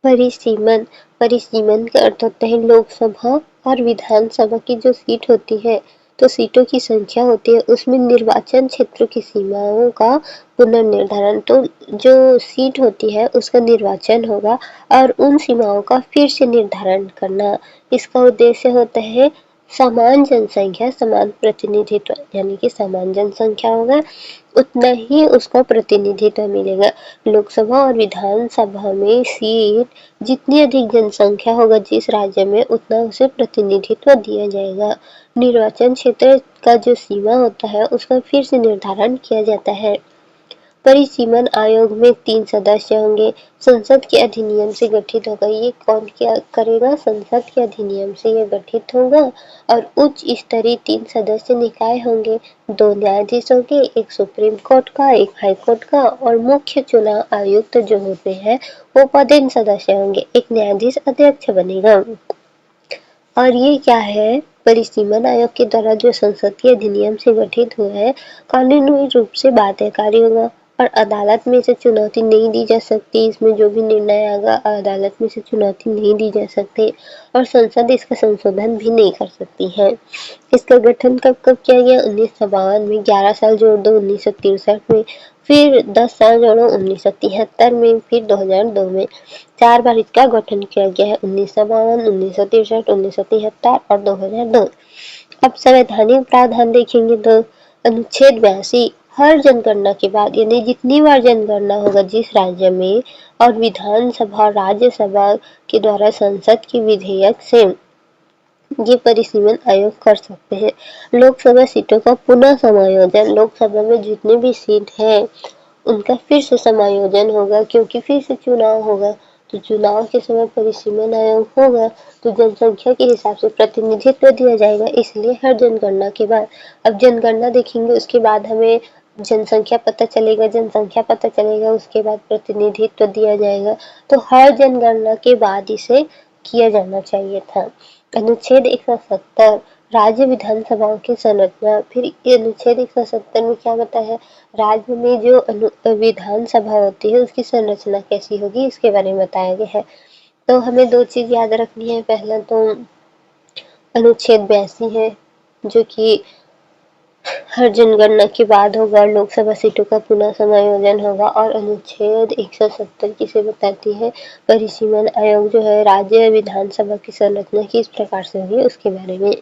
परिसीमन परिसीमन का अर्थ होता है लोकसभा और विधानसभा की जो सीट होती है, तो सीटों की संख्या होती है उसमें निर्वाचन क्षेत्र की सीमाओं का पुनर्निर्धारण। तो जो सीट होती है उसका निर्वाचन होगा और उन सीमाओं का फिर से निर्धारण करना। इसका उद्देश्य होता है समान जनसंख्या समान प्रतिनिधित्व, यानी कि समान जनसंख्या होगा उतना ही उसको प्रतिनिधित्व मिलेगा। लोकसभा और विधानसभा में सीट जितनी अधिक जनसंख्या होगा जिस राज्य में उतना उसे प्रतिनिधित्व दिया जाएगा। निर्वाचन क्षेत्र का जो सीमा होता है उसका फिर से निर्धारण किया जाता है। परिसीमन आयोग में 3 सदस्य होंगे। संसद के अधिनियम से गठित होगा। ये कौन क्या करेगा? संसद के अधिनियम से ये गठित होगा और उच्च स्तरीय 3 सदस्य निकाय होंगे। 2 न्यायाधीश होंगे, एक सुप्रीम कोर्ट का, एक हाई कोर्ट का और मुख्य चुनाव आयुक्त जो होते हैं वो पदेन सदस्य होंगे। एक न्यायाधीश अध्यक्ष बनेगा। और ये क्या है? परिसीमन आयोग के द्वारा जो संसदीय अधिनियम से गठित हुआ है कानूनी रूप से बाध्यकारी होगा और अदालत में से चुनौती नहीं दी जा सकती। इसमें जो भी निर्णय आएगा अदालत में से चुनौती नहीं दी जा सकती और संसद इसका संशोधन भी नहीं कर सकती है। इसका गठन कब कब किया गया? 1952 में, 11 साल जोड़ दो 1963 में, फिर 10 साल जोड़ो 1973 में, फिर 2002 में। 4 बार इसका गठन किया गया है, 1952, 1963, 1973 और 2002। अब संवैधानिक प्रावधान देखेंगे तो अनुच्छेद 82 हर जनगणना के बाद, यानी जितनी बार जनगणना होगा जिस राज्य में और विधानसभा और राज्यसभा के द्वारा संसद के विधेयक से ये परिसीमन आयोग कर सकते हैं। लोकसभा सीटों का पुनः समायोजन, लोकसभा में जितने भी सीट है उनका फिर से समायोजन होगा क्योंकि फिर से चुनाव होगा। तो चुनाव के समय परिसीमन आयोग होगा तो जनसंख्या के हिसाब से प्रतिनिधित्व दिया जाएगा, इसलिए हर जनगणना के बाद। अब जनगणना देखेंगे उसके बाद हमें जनसंख्या पता चलेगा, जनसंख्या पता चलेगा उसके बाद प्रतिनिधित्व दिया जाएगा। तो हर जनगणना के बाद इसे किया जाना चाहिए था। अनुच्छेद 170 राज्य विधानसभाओं की संरचना। फिर अनुच्छेद 170 में क्या बताया है? राज्य में जो विधानसभा होती है उसकी संरचना कैसी होगी इसके बारे में बताया गया है। तो हमें 2 चीज याद रखनी है। पहला तो अनुच्छेद 82 है जो कि हर जनगणना के बाद होगा, लोकसभा सीटों का पुनः समायोजन होगा। और अनुच्छेद 170 किसे बताती है? परिसीमन आयोग जो है राज्य विधानसभा की संरचना किस प्रकार से होगी उसके बारे में।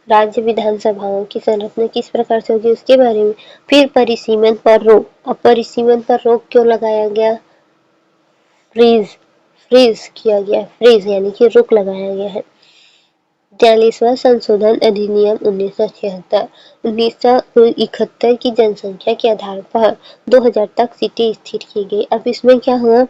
राज्य विधानसभाओं की संरचना किस प्रकार से होगी उसके बारे में। फिर परिसीमन पर रोक। अब परिसीमन पर रोक क्यों लगाया गया? फ्रीज फ्रीज किया गया, फ्रीज यानी कि रोक लगाया गया है। 42वां संशोधन अधिनियम 1976। 1971 की जनसंख्या के आधार पर 2000 तक सीटें स्थिर की गई। अब इसमें क्या हुआ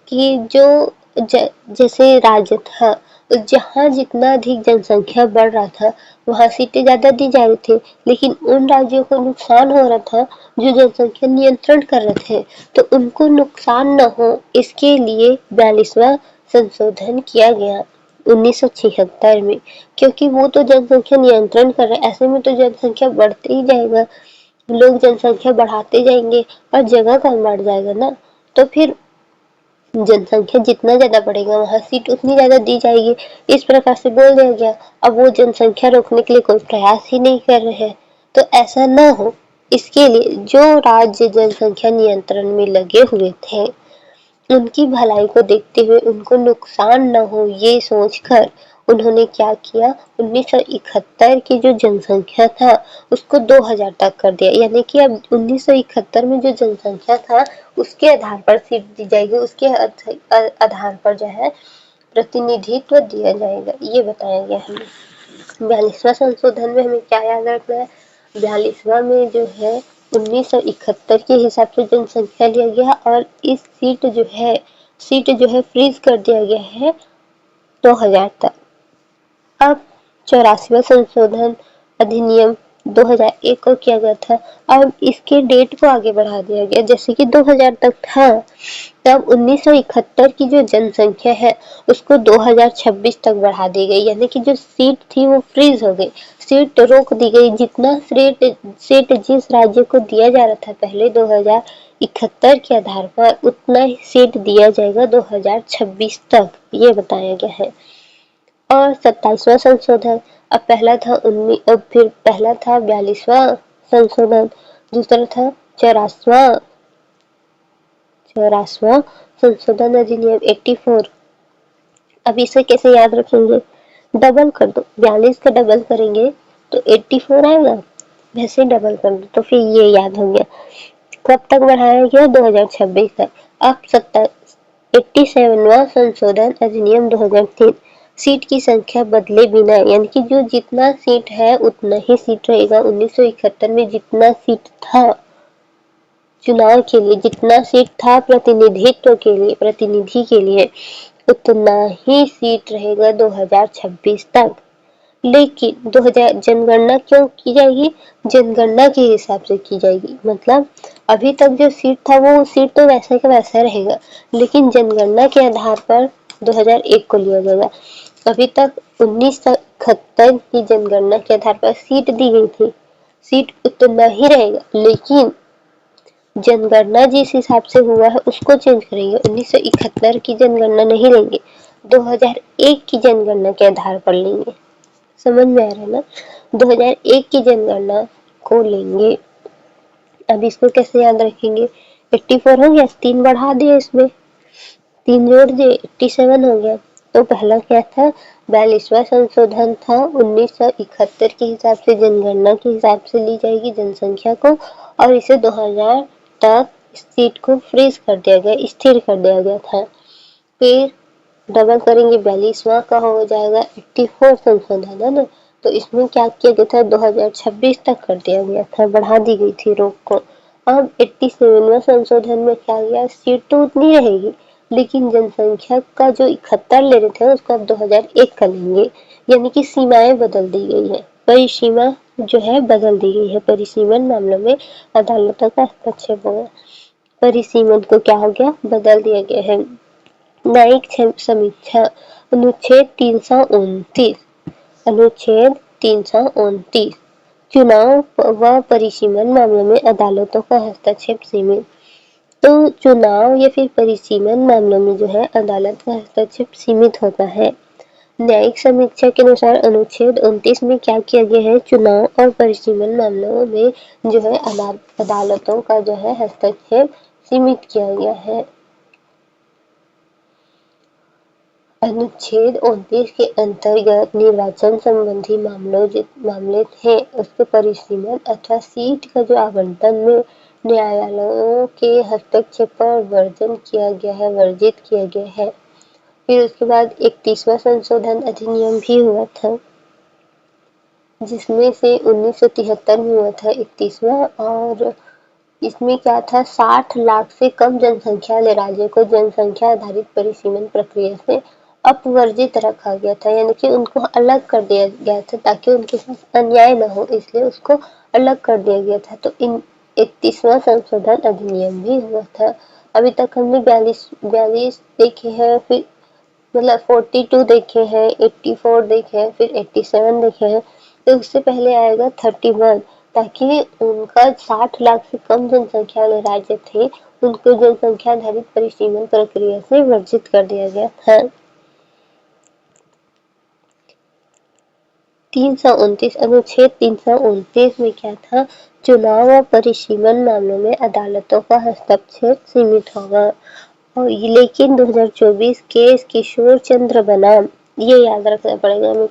कि जो जैसे राज्य था जहाँ जितना अधिक जनसंख्या बढ़ रहा था वहाँ सीटें ज्यादा दी जा रही थी, लेकिन उन राज्यों को नुकसान हो रहा था जो जनसंख्या नियंत्रण कर रहे थे। तो उनको नुकसान न हो इसके लिए 42वां संशोधन किया गया 1976 में, क्योंकि वो तो जनसंख्या नियंत्रण कर रहे हैं, ऐसे में तो जनसंख्या बढ़ते ही जाएगा, लोग जनसंख्या बढ़ाते जाएंगे और जगह कम बढ़ जाएगा ना। तो फिर जनसंख्या जितना ज्यादा बढ़ेगा वहां सीट उतनी ज्यादा दी जाएगी, इस प्रकार से बोल दिया गया। अब वो जनसंख्या रोकने के लिए कोई प्रयास ही नहीं कर रहे हैं। तो ऐसा ना हो इसके लिए जो राज्य जनसंख्या नियंत्रण में लगे हुए थे उनकी भलाई को देखते हुए उनको नुकसान न हो ये सोचकर उन्होंने क्या किया, 1971 की जो जनसंख्या था उसको 2000 तक कर दिया। यानी कि अब 1971 में जो जनसंख्या था उसके आधार पर सीट दी जाएगी, उसके आधार पर जो है प्रतिनिधित्व दिया जाएगा, ये बताया गया हमें। 42वां संशोधन में हमें क्या याद रखना है? 42वां में जो है 1971 के हिसाब से जनसंख्या लिया गया और इस सीट जो है फ्रीज कर दिया गया है 2000 तक। अब 84वां संशोधन अधिनियम 2001 को किया गया था। अब इसके डेट को आगे बढ़ा दिया गया, जैसे कि 2000 तक था, तब 1971 की जो जनसंख्या है उसको 2026 तक बढ़ा दी गई, यानी कि जो सीट थी वो फ्रीज हो गई, सीट रोक दी गई। जितना सीट जिस राज्य को दिया जा रहा था पहले 2071 के आधार पर, उतना ही सीट दिया जाएगा 2026 तक, ये बताया गया है। और 27वां संशोधन, अब फिर पहला था 42वां संशोधन, दूसरा था 84वां संशोधन अधिनियम 84। अब इसे कैसे याद रखेंगे, डबल कर दो, 42 का डबल करेंगे तो 84 आएगा, वैसे डबल कर दो तो फिर ये याद हो गया। कब तक बढ़ाया गया, 2026 तक। अब 87वां संशोधन अधिनियम 2003, सीट की संख्या बदले बिना, यानी कि जो जितना सीट है उतना ही सीट रहेगा। 1971 में जितना सीट था चुनाव के लिए, जितना सीट था प्रतिनिधि के लिए, उतना ही सीट रहेगा 2026 तक। लेकिन 2000 जनगणना क्यों की जाएगी, जनगणना के हिसाब से की जाएगी। मतलब अभी तक जो सीट था वो सीट तो वैसे का वैसा रहेगा, लेकिन जनगणना के आधार पर 2001 को लिया जाएगा। अभी तक 1971 की जनगणना के आधार पर सीट दी गई थी, सीट उतना ही रहेगा, लेकिन जनगणना जिस हिसाब से हुआ है उसको चेंज करेंगे। 1971 की जनगणना नहीं लेंगे, 2001 की जनगणना के आधार पर लेंगे। समझ में आ रहा है ना, 2001 की जनगणना को लेंगे। अब इसको कैसे याद रखेंगे, 84 हो गया, 3 बढ़ा दिए, इसमें 3 जोड़ दिए, 87 हो गया। तो पहला क्या था, 42वां संशोधन था, 1971 के हिसाब से, जनगणना के हिसाब से ली जाएगी जनसंख्या को, और इसे 2000 तक सीट को फ्रीज कर दिया गया, स्थिर कर दिया गया था। फिर डबल करेंगे, 42वां का हो जाएगा 84 संशोधन, है ना। तो इसमें क्या किया गया था, 2026 तक कर दिया गया था, बढ़ा दी गई थी रोक को। अब 87वां संशोधन में क्या गया, सीट तो उतनी रहेगी, लेकिन जनसंख्या का जो 71 ले रहे थे उसको अब 2001 का लेंगे, यानी कि सीमाएं बदल दी गई है, परिसीमा जो है बदल दी गई है। परिसीमन मामलों में अदालतों का हस्तक्षेप होगा, परिसीमन को क्या हो गया, बदल दिया गया है। न्यायिक समीक्षा, अनुच्छेद 329, अनुच्छेद 329, चुनाव व परिसीमन मामलों में अदालतों का हस्तक्षेप सीमित। तो चुनाव या फिर परिसीमन मामलों में जो है अदालत का हस्तक्षेप सीमित होता है। न्यायिक समीक्षा के अनुसार अनुच्छेद 29 में क्या किया गया है, चुनाव और परिसीमन मामलों में जो है अदालतों का जो है हस्तक्षेप सीमित किया गया है। अनुच्छेद 29 के अंतर्गत निर्वाचन संबंधी मामले थे, उसके परिसीमन अथवा सीट का जो आवंटन में न्यायालयों के हस्तक्षेप पर वर्जित किया गया है। फिर उसके बाद 31वां संशोधन अधिनियम भी हुआ था, जिसमें से 1973 में हुआ था 31वां, और इसमें क्या था, 60 लाख से कम जनसंख्या वाले राज्य को जनसंख्या आधारित परिसीमन प्रक्रिया से अपवर्जित रखा गया था, यानी कि उनको अलग कर दिया गया था ताकि उनके साथ अन्याय न हो, इसलिए उसको अलग कर दिया गया था। तो इन 31वां संशोधन अधिनियम भी हुआ था। अभी तक हमने 42 देखे हैं, फिर मतलब 42 देखे हैं, 84 देखे हैं, फिर 87 देखे हैं। तो उससे पहले आएगा 31, ताकि उनका 60 लाख से कम जनसंख्या वाले राज्य थे, उनको जनसंख्या आधारित परिसीमन प्रक्रिया से वर्जित कर दिया गया था। 329, अनुच्छेद 329 में क्या था, चुनाव और परिसीमन मामलों में अदालतों का हस्तक्षेप सीमित होगा। और लेकिन 2024 केस किशोर चंद्र बनाम, ये याद रखना पड़ेगा हमें,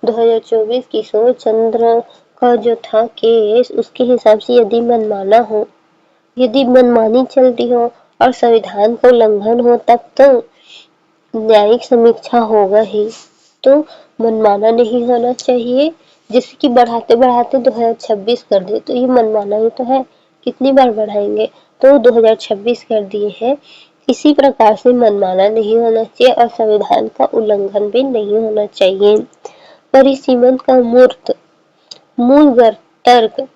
2024 किशोर चंद्र का जो था केस, उसके हिसाब से यदि मनमानी चलती हो और संविधान का उल्लंघन हो, तब तो न्यायिक समीक्षा होगा ही। तो मनमाना नहीं होना चाहिए, जैसे कि बढ़ाते बढ़ाते 2026 कर दे तो ये मनमाना ही तो है, कितनी बार बढ़ाएंगे, तो 2026 कर दिए हैं। इसी प्रकार से मनमाना नहीं होना चाहिए और संविधान का उल्लंघन भी नहीं होना चाहिए। परिसीमन का मूल तर्क,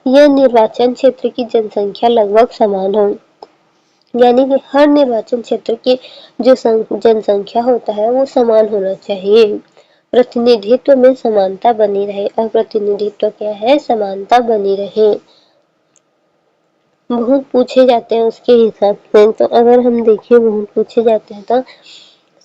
यह निर्वाचन क्षेत्र की जनसंख्या लगभग समान हो, यानी कि हर निर्वाचन क्षेत्र की जो जनसंख्या होता है वो समान होना चाहिए। प्रतिनिधित्व में समानता बनी रहे, और प्रतिनिधित्व क्या है, समानता बनी रहे। बहुत पूछे जाते हैं उसके हिसाब से, तो अगर हम देखें बहुत पूछे जाते हैं तो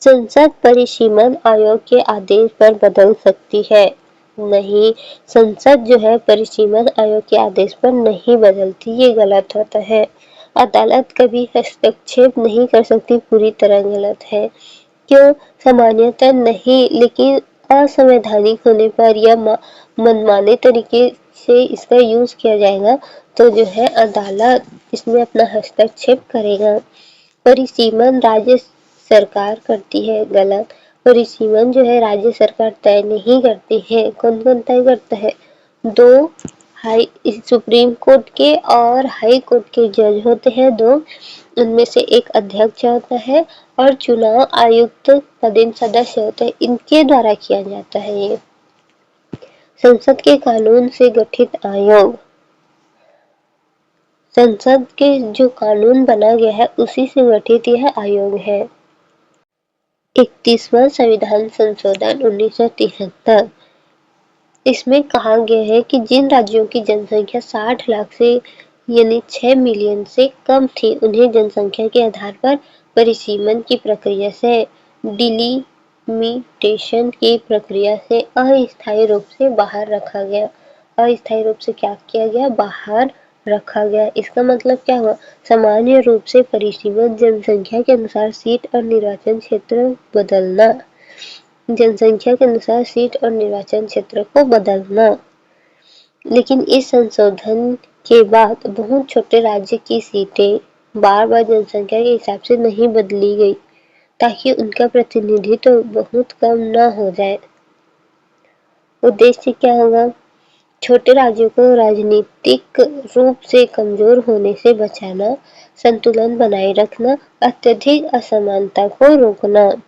संसद परिसीमन आयोग के आदेश पर बदल सकती है। नहीं, संसद जो है परिसीमन आयोग के आदेश पर नहीं बदलती, ये गलत होता है। अदालत कभी हस्तक्षेप नहीं कर सकती, पूरी तरह गलत है। क्यों? सामान्यतः नहीं, लेकिन असंवैधानिक होने पर या मनमाने तरीके से इसका यूज किया जाएगा तो जो है अदालत इसमें अपना हस्तक्षेप करेगा। परिसीमन राज्य सरकार करती है, गलत। परिसीमन जो है राज्य सरकार तय नहीं करती है। कौन कौन तय करता है? दो हाई सुप्रीम कोर्ट के और हाई कोर्ट के जज होते हैं, दो। उनमें से एक अध्यक्ष होता है और चुनाव आयुक्त पदेन सदस्य होते हैं, इनके द्वारा किया जाता है ये। संसद के कानून से गठित आयोग, संसद के जो कानून बना गया है उसी से गठित यह आयोग है। 31वां संविधान संशोधन 1973, इसमें कहा गया है कि जिन राज्यों की जनसंख्या 60 लाख से यानी 6 मिलियन से कम थी, उन्हें जनसंख्या के आधार पर परिसीमन की प्रक्रिया से डिलिमिटेशन की प्रक्रिया से अस्थायी रूप से बाहर रखा गया। अस्थायी रूप से क्या किया गया? बाहर रखा गया। इसका मतलब क्या हुआ? सामान्य रूप से परिसीमन जनसंख्या के अनुसार सीट और निर्वाचन क्षेत्र बदलना, जनसंख्या के अनुसार सीट और निर्वाचन क्षेत्र को बदलना। लेकिन इस संशोधन के बाद बहुत छोटे राज्य की सीटें बार बार जनसंख्या के हिसाब से नहीं बदली गई, ताकि उनका प्रतिनिधित्व बहुत कम न हो जाए। उद्देश्य क्या होगा? छोटे राज्यों को राजनीतिक रूप से कमजोर होने से बचाना, संतुलन बनाए रखना, अत्यधिक असमानता को रोकना।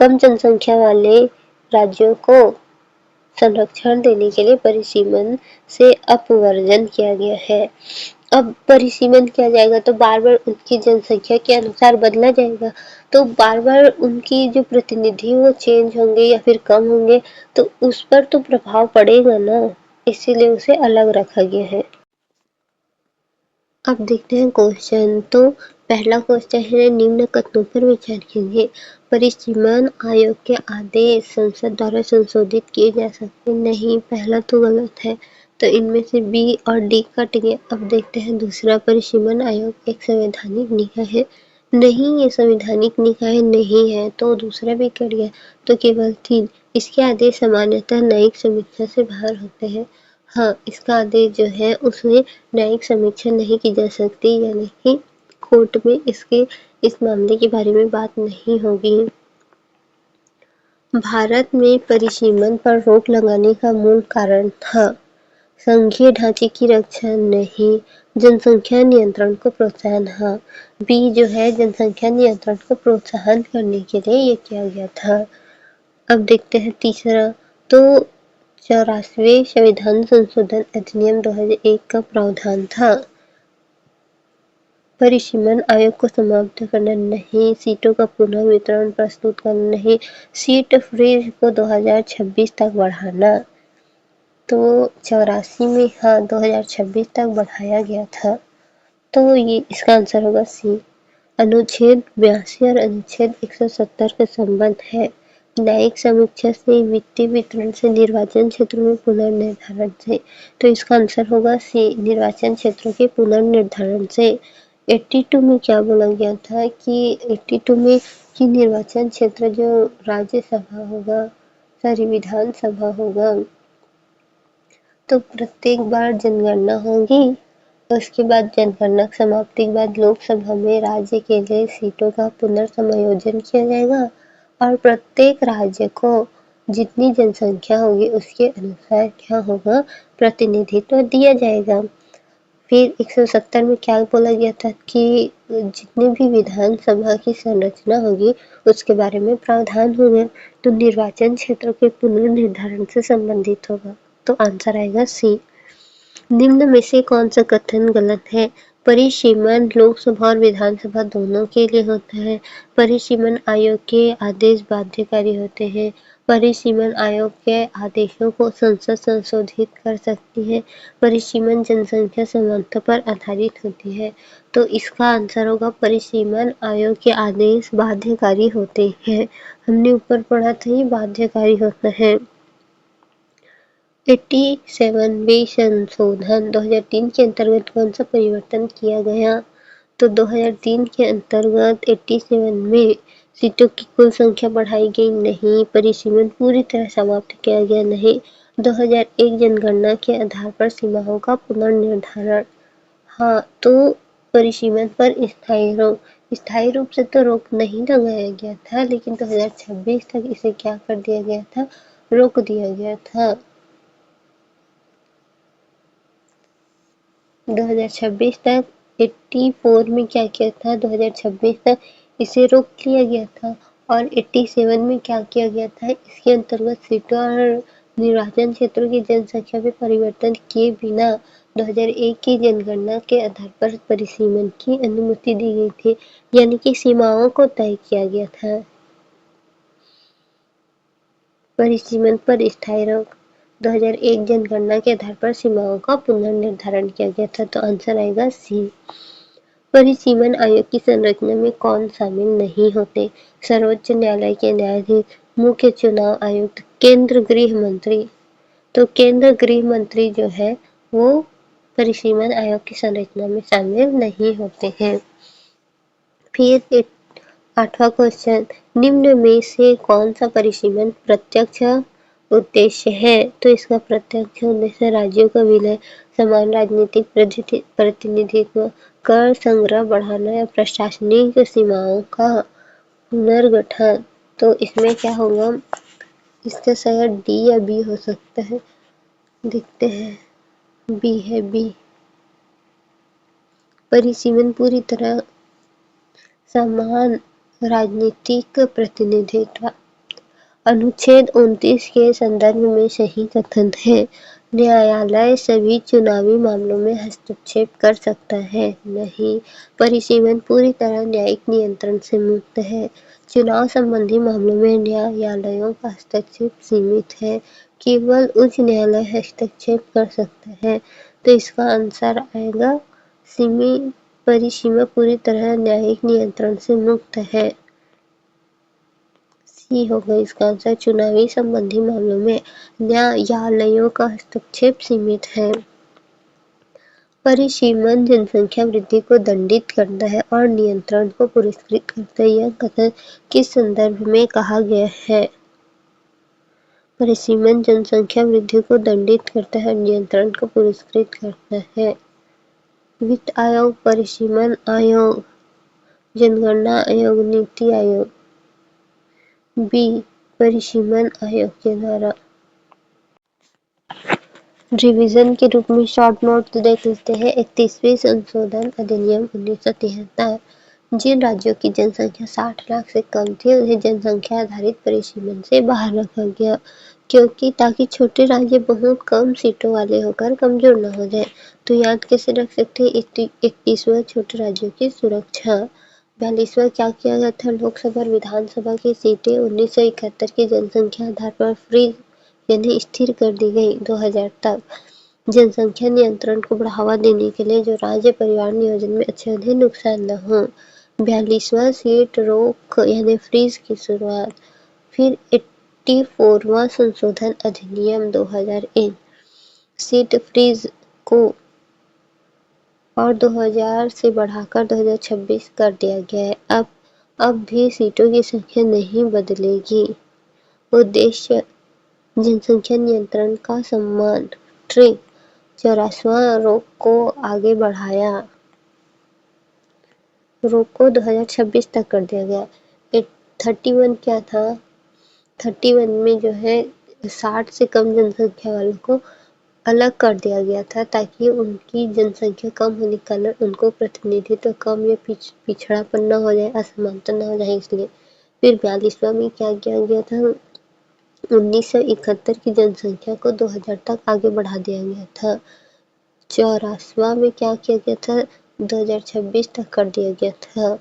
कम जनसंख्या वाले राज्यों को संरक्षण देने के लिए परिसीमन से अपवर्जन किया गया है। अब परिसीमन किया जाएगा तो बार बार उनकी जनसंख्या के अनुसार बदला जाएगा, तो बार बार उनकी जो प्रतिनिधि वो चेंज होंगे या फिर कम होंगे, तो उस पर तो प्रभाव पड़ेगा ना, इसीलिए उसे अलग रखा गया है। अब देखते हैं क्वेश्चन। तो पहला क्वेश्चन है, निम्न कथनों पर विचार कीजिए। परिसीमन आयोग के आदेश संसद द्वारा संशोधित किए जा सकते नहीं, पहला तो गलत है, तो इनमें से बी और डी कट गए। अब देखते हैं दूसरा, परिसीमन आयोग एक संवैधानिक निकाय है नहीं, ये संवैधानिक निकाय नहीं है, तो दूसरा भी कट गया। तो केवल 3, इसके आदेश सामान्यतः न्यायिक समीक्षा से बाहर होते हैं। हाँ, इसका आदेश जो है उसमें न्यायिक समीक्षा नहीं की जा सकती, यानी कि कोर्ट में इस मामले के बारे में बात नहीं होगी। भारत में परिसीमन पर रोक लगाने का मूल कारण था संघीय ढांचे की रक्षा नहीं, जनसंख्या नियंत्रण को प्रोत्साहन। हाँ, बी जो है जनसंख्या नियंत्रण को प्रोत्साहन करने के लिए ये किया गया था। अब देखते हैं तीसरा, तो 84वें संविधान संशोधन अधिनियम 2001 का प्रावधान था परिसीमन आयोग को समाप्त करना नहीं, सीटों का पुनः वितरण प्रस्तुत करना नहीं, सीट फ्रीज को 2026 तक बढ़ाना। तो 84 में हाँ 2026 तक बढ़ाया गया था, तो ये इसका आंसर होगा सी। अनुच्छेद 82 और अनुच्छेद 170 का संबंध है न्यायिक समीक्षा से, वित्तीय वितरण से, निर्वाचन क्षेत्रों में पुनर्निर्धारण से, तो इसका आंसर होगा सी, निर्वाचन क्षेत्रों के पुनर्निर्धारण से। 82 में क्या बोला गया था कि 82 में कि निर्वाचन क्षेत्र जो राज्यसभा होगा, सॉरी विधानसभा होगा, तो प्रत्येक बार जनगणना होगी, उसके बाद जनगणना समाप्ति के बाद लोकसभा में राज्य के लिए सीटों का पुनर्समायोजन किया जाएगा और प्रत्येक राज्य को जितनी जनसंख्या होगी उसके अनुसार क्या होगा, प्रतिनिधित्व दिया जाएगा। फिर 170 में क्या बोला गया था कि जितनी भी विधानसभा की संरचना होगी उसके बारे में प्रावधान होगा, तो निर्वाचन क्षेत्र के पुनर्निर्धारण से संबंधित होगा, तो आंसर आएगा सी। निम्न में से कौन सा कथन गलत है? परिसीमन लोकसभा और विधानसभा दोनों के लिए होता है। परिसीमन आयोग के आदेश बाध्यकारी होते हैं। परिसीमन आयोग के आदेशों को संसद संशोधित कर सकती है। परिसीमन जनसंख्या समानता पर आधारित होती है। तो इसका आंसर होगा परिसीमन आयोग के आदेश बाध्यकारी होते हैं। हमने ऊपर पढ़ा था ये बाध्यकारी होता है। 87वें संशोधन 2003 के अंतर्गत कौन सा परिवर्तन किया गया? तो 2003 के अंतर्गत 87 में सीटों की कुल संख्या बढ़ाई गई नहीं। परिसीमन पूरी तरह समाप्त किया गया नहीं। 2001 जनगणना के आधार पर सीमाओं का पुनर्निर्धारण। हाँ, तो परिसीमन पर स्थायी रूप से तो रोक नहीं लगाया गया था, लेकिन 2026 तक इसे क्या कर दिया गया था? रोक दिया गया था। 2026 तक 84 में क्या किया था? 2026 तक इसे रोक लिया गया था। और 87 में क्या किया गया था? इसके अंतर्गत सीटों और निर्वाचन क्षेत्रों की जनसंख्या में परिवर्तन किए बिना 2001 की जनगणना के आधार पर परिसीमन की अनुमति दी गई थी, यानी कि सीमाओं को तय किया गया था। परिसीमन पर स्थायी रोक 2001 जनगणना के आधार पर सीमाओं का पुनर्निर्धारण किया गया था, तो आंसर आएगा सी। परिसीमन आयोग की संरचना में कौन शामिल नहीं होते? सर्वोच्च न्यायालय के न्यायाधीश, मुख्य चुनाव आयुक्त, केंद्र गृह मंत्री। तो केंद्र गृह मंत्री जो है वो परिसीमन आयोग की संरचना में शामिल नहीं होते हैं। फिर 8वां क्वेश्चन, निम्न में से कौन सा परिसीमन प्रत्यक्ष उद्देश्य है? तो इसका प्रत्यक्ष उद्देश्य राज्यों का विलय, समान राजनीतिक प्रतिनिधित्व, कर संग्रह बढ़ाना या प्रशासनिक सीमाओं का पुनर्गठन। तो इसमें क्या होगा? इसका शायद डी या बी हो सकता है, देखते हैं। बी है, बी। परिसीमन पूरी तरह समान राजनीतिक प्रतिनिधित्व। अनुच्छेद 29 के संदर्भ में सही कथन है। न्यायालय सभी चुनावी मामलों में हस्तक्षेप कर सकता है। नहीं। परिसीमन पूरी तरह न्यायिक नियंत्रण से मुक्त है। चुनाव संबंधी मामलों में न्यायालयों का हस्तक्षेप सीमित है। केवल उच्च न्यायालय हस्तक्षेप कर सकता है। तो इसका आंसर आएगा सीमित। परिसीमा पूरी तरह न्यायिक नियंत्रण से मुक्त है। सी होगा इसका आंसर। चुनावी संबंधी मामलों में न्यायालयों का हस्तक्षेप सीमित है। परिसीमन जनसंख्या वृद्धि को दंडित करता है और नियंत्रण को पुरस्कृत करता है। यह कथन किस संदर्भ में कहा गया है? परिसीमन जनसंख्या वृद्धि को दंडित करता है और नियंत्रण को पुरस्कृत करता है। वित्त आयोग, परिसीमन आयोग, जनगणना आयोग, नीति आयोग। बी, परिसीमन आयोग के द्वारा। रिवीजन के रूप में शॉर्ट नोट देख लेते हैं। 31वें संशोधन अधिनियम 1973। जिन राज्यों की जनसंख्या 60 लाख से कम थी उन्हें जनसंख्या आधारित परिसीमन से बाहर रखा गया, क्योंकि ताकि छोटे राज्य बहुत कम सीटों वाले होकर कमजोर न हो जाए। तो याद कैसे रख सकते हैं? 31वां छोटे राज्यों की सुरक्षा। 42वां क्या किया गया था? लोकसभा और विधानसभा की सीटें 1971 की जनसंख्या आधार पर फ्रीज यानी स्थिर कर दी गई 2000 तक। जनसंख्या नियंत्रण को बढ़ावा देने के लिए जो राज्य परिवार नियोजन में अच्छे होंगे, नुकसान न हो। 42वां सीट रोक यानी फ्रीज की शुरुआत। फिर 84वां संशोधन अधिनियम 2001 सीट फ्रीज को और 2000 से बढ़ाकर 2026 कर दिया गया है। अब भी सीटों की संख्या नहीं बदलेगी। उद्देश्य जनसंख्या नियंत्रण का सम्मान। ट्रिक 84वां रोक को आगे बढ़ाया। रोक को 2026 तक कर दिया गया। 31 क्या था? 31 में जो है 60 से कम जनसंख्या वालों को अलग कर दिया गया था, ताकि उनकी जनसंख्या कम होने के कारण उनको प्रतिनिधित्व कम या पिछड़ापन न हो जाए, असमानता न हो जाए, इसलिए। फिर 42वां में क्या किया गया था? 1971 की जनसंख्या को 2000 तक आगे बढ़ा दिया गया था। 84वां में क्या किया गया था, 2026 तक कर दिया गया था।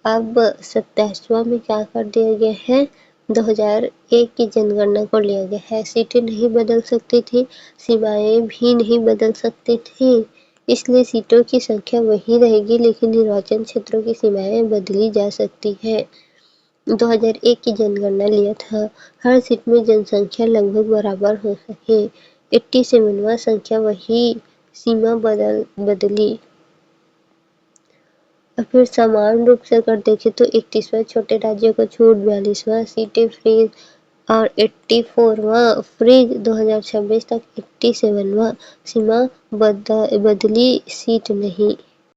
अब 27वां में क्या कर दिया गया है, 2001 की जनगणना को लिया गया है। सीटें नहीं बदल सकती थी, सीमाएं भी नहीं बदल सकती थी, इसलिए सीटों की संख्या वही रहेगी, लेकिन निर्वाचन क्षेत्रों की सीमाएं बदली जा सकती है। 2001 की जनगणना लिया था, हर सीट में जनसंख्या लगभग बराबर हो सके। 87वां संख्या वही, सीमा बदली। और फिर समान रूप से अगर देखें तो 31वां छोटे राज्यों को छूट, 42वां सीटें फ्रीज और 84वां फ्रीज। 2026 तक 87वां सीमा बदली, सीट नहीं।